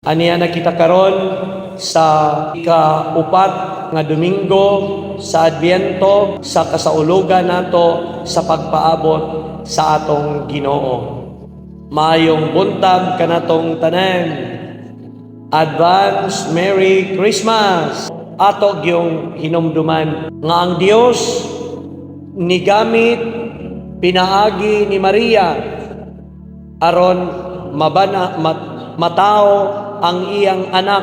Aniya na kita karon sa ikaupat nga Domingo sa Adbyento sa kasaulugan nato sa pagpaabot sa atong Ginoo. Maayong buntag kanatong tanan. Advance Merry Christmas. Ato gyung hinumduman nga ang Dios nigamit pinaagi ni Maria aron matao ang iyang anak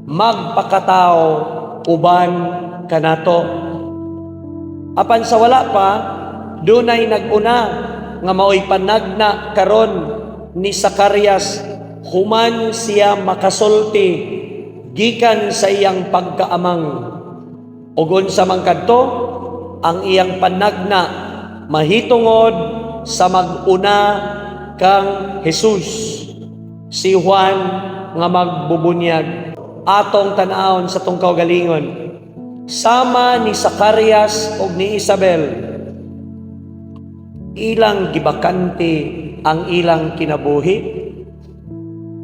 magpakatao uban kanato. Apan sa wala pa dunay naguna nga maoy panagna karon ni Zacarias human siya makasulti gikan sa iyang pagkaamang. Ugon sa mangkadto ang iyang panagna mahitungod sa maguna kang Jesus, si Juan nga magbubunyag. Atong tan-awon sa tong kaugalingon, sama ni Zacarias ug ni Isabel, ilang gibakante ang ilang kinabuhi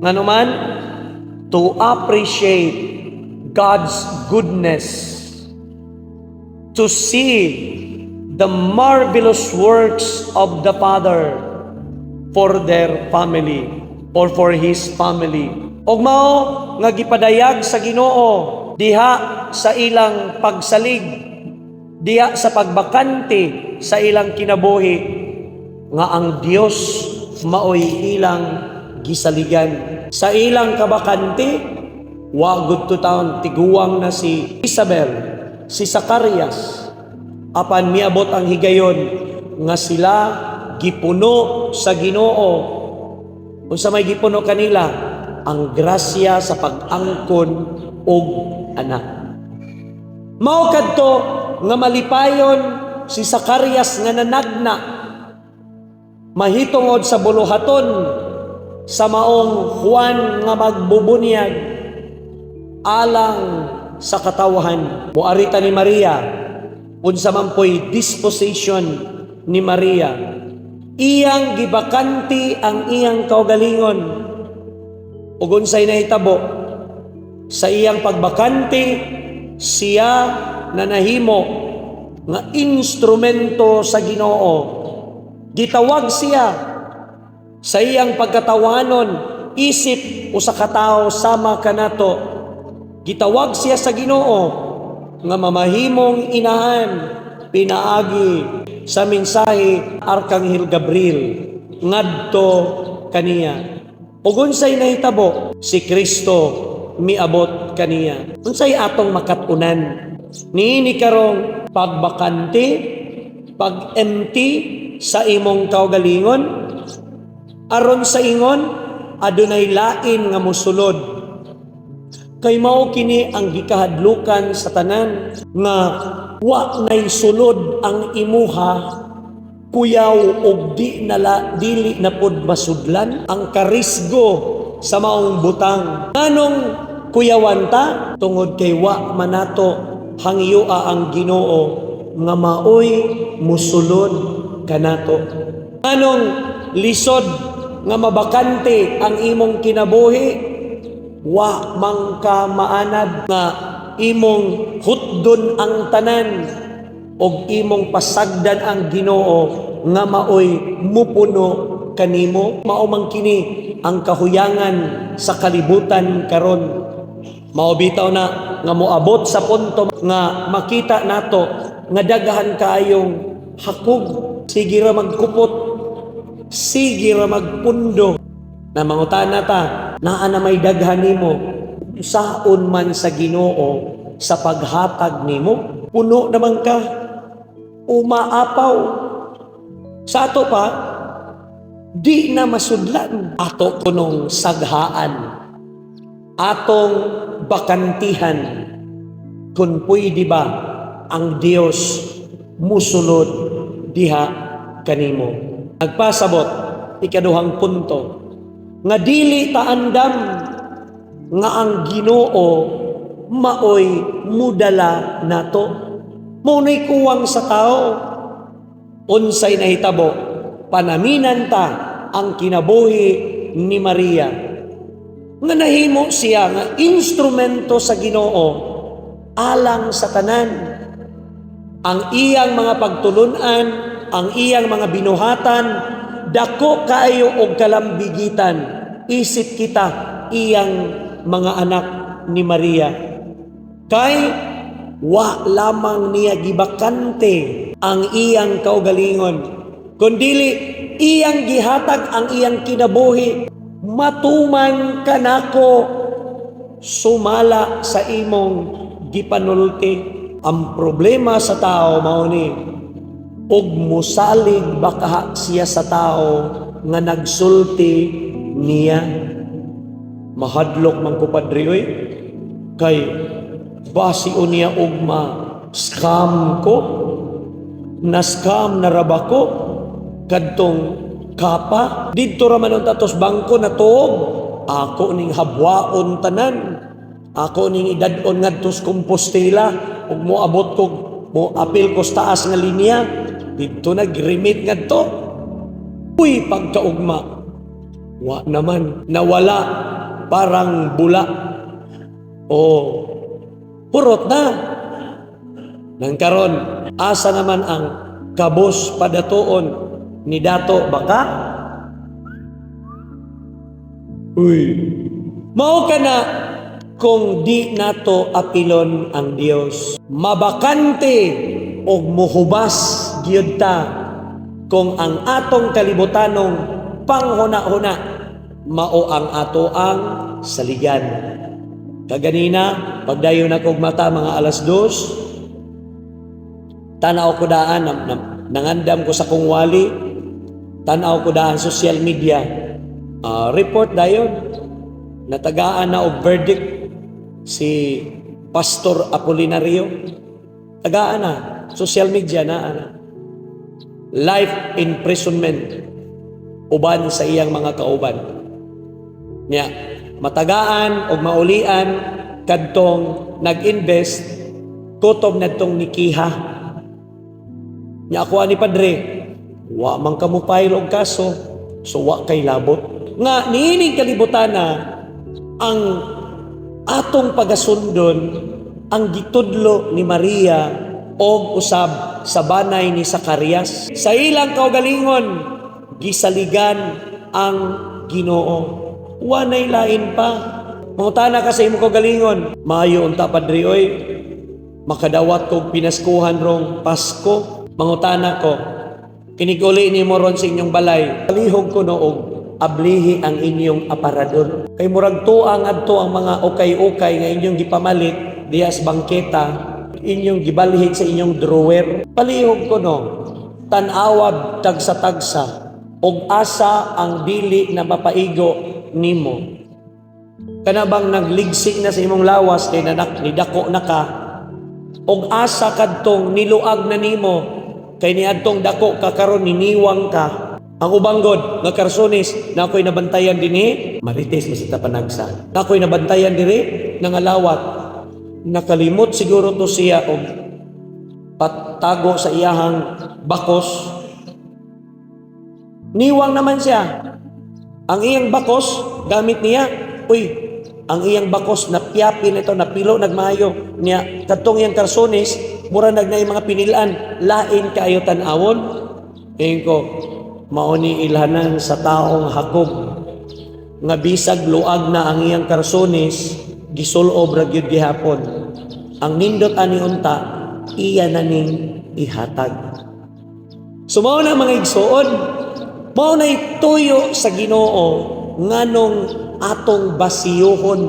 nganuman to appreciate God's goodness, to see the marvelous works of the Father for their family or for His family. Og mao nga gipadayag sa Ginoo diha sa ilang pagsalig, diha sa pagbakante sa ilang kinabuhi nga ang Dios maoy ilang gisaligan. Sa ilang kabakante, wagud to town tiguwang na si Isabel, si Zacarias. Apan miabot ang higayon nga sila gipuno sa Ginoo. Unsa may gipuno kanila? Ang grasya sa pag-angkon og anak. Mao kadto nga malipayon si Zacarias nga nanagna mahitungod sa buluhaton sa maong Juan nga magbubunyag alang sa katawhan. Muarita ni Maria unsa man poy disposition ni Maria, iyang gibakanti ang iyang kaugalingon ug unsay nahitabo sa iyang pagbakante siya nanahimo nga instrumento sa Ginoo. Gitawag siya sa iyang pagkatawanon, isip usa ka tawo sama kanato. Gitawag siya sa Ginoo nga mamahimong inahan pinaagi sa mensahe Arkanghel Gabriel ngadto kaniya. Ug unsay nahitabo? Si Kristo miabot kaniya. Unsay atong makatunan niini karong pagbakante, pag-empty sa imong kaugalingon aron sa ingon adunay lain nga mosulod. Kay mao kini ang gikahadlukan sa tanan nga wa nay sulod ang imuha kuyaw og dili na pod masudlan ang karisgo sa maong butang. Nganong kuyawan ta? Tungod kay wa manato hangyua ang Ginoo nga maoy musulod kanato. Anong lisod nga mabakante ang imong kinabuhi? Wa man ka maanad nga imong hutdon ang tanan og imong pasagdan ang Ginoo nga maoy mupuno kanimo. Mao man kini ang kahuyangan sa kalibutan karon. Mao bitaw na nga moabot sa punto nga makita nato nga daghan kaayong hakog. Sige ra magkupot, sige ra magpundo. Na mangutana ta, naa na may daghan nimo, saon man sa Ginoo sa paghatag nimo, puno naman ka, umaapaw. Sa ato pa, di na masudlan. Ato punong saghaan, atong bakantihan, kung pwede ba ang Dios musulod diha kanimo. Nagpasabot, ikaduhang punto, nga dili ta andam nga ang Ginoo maoy mudala nato. Munay kuwang sa tao. Unsay nahitabo, panaminan ta ang kinabuhi ni Maria. nga nahimo siya nga instrumento sa Ginoo alang sa tanan. Ang iyang mga pagtulunan, ang iyang mga binuhatan, dako kaayo og kalambigitan. Isip kita iyang mga anak ni Maria. Kay wa lamang niya gibakante ang iyang kaugalingon, kundili iyang gihatag ang iyang kinabuhi. Matuman kanako, sumala sa imong gipanulti. Ang problema sa tao mao ni ug musalig baka siya sa tao nga nagsulti niya. Mahadlok man ko padre oy, kay basi unya ugma scam ko, na scam na raba ko kadtong kapa didto ra man tatos bangko na tuog. Ako ning habwaon tanan, ako ning idad-on ngadto sa Compostela ug moabot ko mo apil ko sa taas nga linya didto nag-remit ngadto. Uy, pagkaugma wa naman, nawala parang bula o purot na. Nang karon asa naman ang kabos padatuon ni dato baka? Uy, mao ka na kung di nato apilon ang Dios. Mabakante o muhubas gyud ta kung ang atong kalibutanong panghuna-huna mao ang ato ang saligan. Kaganina, pagdayon akong mata mga alas 2, tanaw ko daan, nangandam ko sa kong wali, tanaw ko daan social media, report dayon, natagaan na og verdict si Pastor Apolinario, tagaan na, social media na, life imprisonment, uban sa iyang mga kauban. Nya, matagaan o maulian kadtong nag-invest kutob nadtong nikiha. Nya ako ani padre, wa man kamo file og kaso, so wa kay labot. Nga niining kalibutana ang atong pagasundon ang gitudlo ni Maria og usab sa banay ni Zacarias. Sa ilang kaugalingon gisaligan ang Ginoo. Wanay lain pa. Mangutana ka sa imo kaugalingon, maayo unta padre oy, makadawat kog pinaskuhan rong Pasko. Mangutana ko, kiniguli ni mo ron sa inyong balay, palihog ko noog ablihi ang inyong aparador. Kay murag tuang adto ang mga ukay-ukay nga inyong gipamalit dias bangketa, inyong gibalihig sa inyong drawer. Palihog ko no, tan-awab tagsa-tagsa og asa ang dili na mapaigo nimo. Kana bang nagligsik na sa imong lawas kay nidako na ka, og asa kadtong niluag na nimo kay niadtong dako ka karon niniwang ka. Ang ubanggod nga karsones na ako'y nabantayan dinhi, Marites masita panagsa. Na ako'y nabantayan diri nangalawat. Nakalimot siguro to siya og patago sa iyahang bakos. Niwang naman siya. Ang iyang bakos gamit niya. Uy, ang iyang bakos na piyapi nito, na pilo nagmayo niya kadtong iyang karsones, mura nagnay mga pinilaan, lain kaayo tan-awon. Ngayon ko, mauni ilhanan sa taong Hakob nga bisag luag na ang iyang karsones, gisulob ra gyud gihapon. Ang nindot ani unta, iya na ning ihatag. So mao na mga igsuon, mao na ituyo sa Ginoo nganong atong basiyuhon.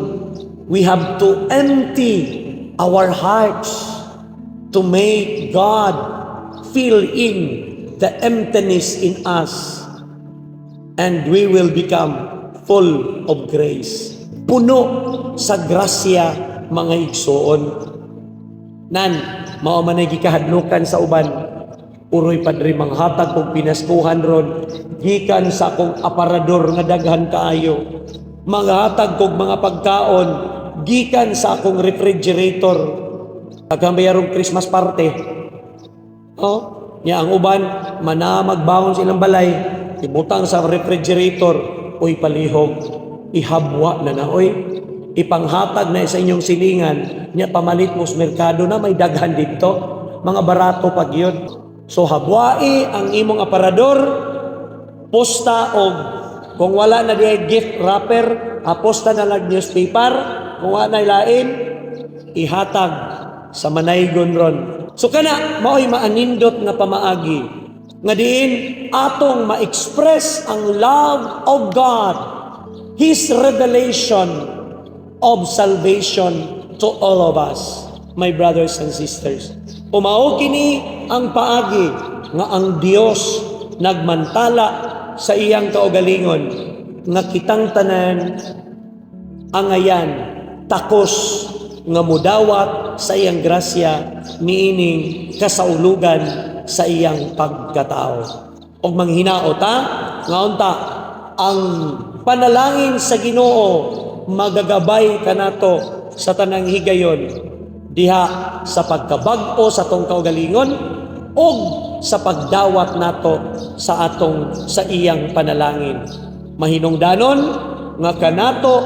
We have to empty our hearts to make God fill in the emptiness in us, and we will become full of grace. Puno sa grasya mga igsuon. Nan, mao man ay gikahadlukan sa uban. Uroy padre manghatag kog pinaskuhan ron gikan sa akong aparador nga daghan kaayo. Manghatag kog mga pagkaon gikan sa akong refrigerator. Tagambayarong Christmas party. Oh, nya ang uban manamagbangon silang balay, ibutang sa refrigerator, uy palihog. ihabwa na oy, ipanghatag na sa inyong silingan, nya pamalit mo sa merkado na may daghan dito, mga barato pag yun. So habwai ang imong aparador, posta o kung wala na diay gift wrapper, aposta na lang newspaper, kung wala na lain, ihatag sa manaygon ron. So kana, mao'y maanindot na pamaagi, nga diin atong ma-express ang love of God, His revelation of salvation to all of us, my brothers and sisters. Umao kini ang paagi nga ang Dios nagmantala sa iyang kaugalingon nga kitang tanan angayan takos nga mudawat sa iyang grasya niining kasaulugan sa iyang pagkatao. Og manghinaot nga unta ang panalangin sa Ginoo magagabay kanato sa tanang higayon diha sa pagkabag-o sa atong kaugalingon og sa pagdawat nato sa sa iyang panalangin. Mahinungdanon nga kanato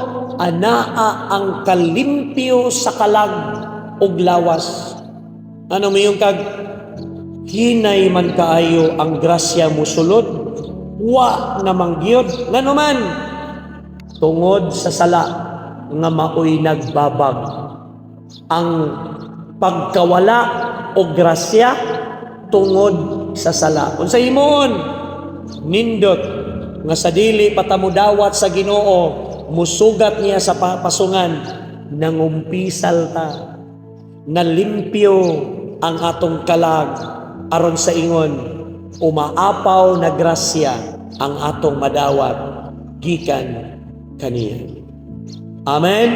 anaa ang kalimpyo sa kalag ug lawas. Ano mayong kag hinay man kaayo ang grasya mo sulod, wa namang gyud ngano man tungod sa sala nga maoy nagbabag. Ang pagkawala o grasya tungod sa sala. Unsa himon? Nindot nga sa dili patamudawat sa Ginoo, musugat niya sa pasungan, nangumpisal ta, nalimpyo ang atong kalag aron sa ingon, umaapaw na grasya ang atong madawat gikan kaniya. Amen.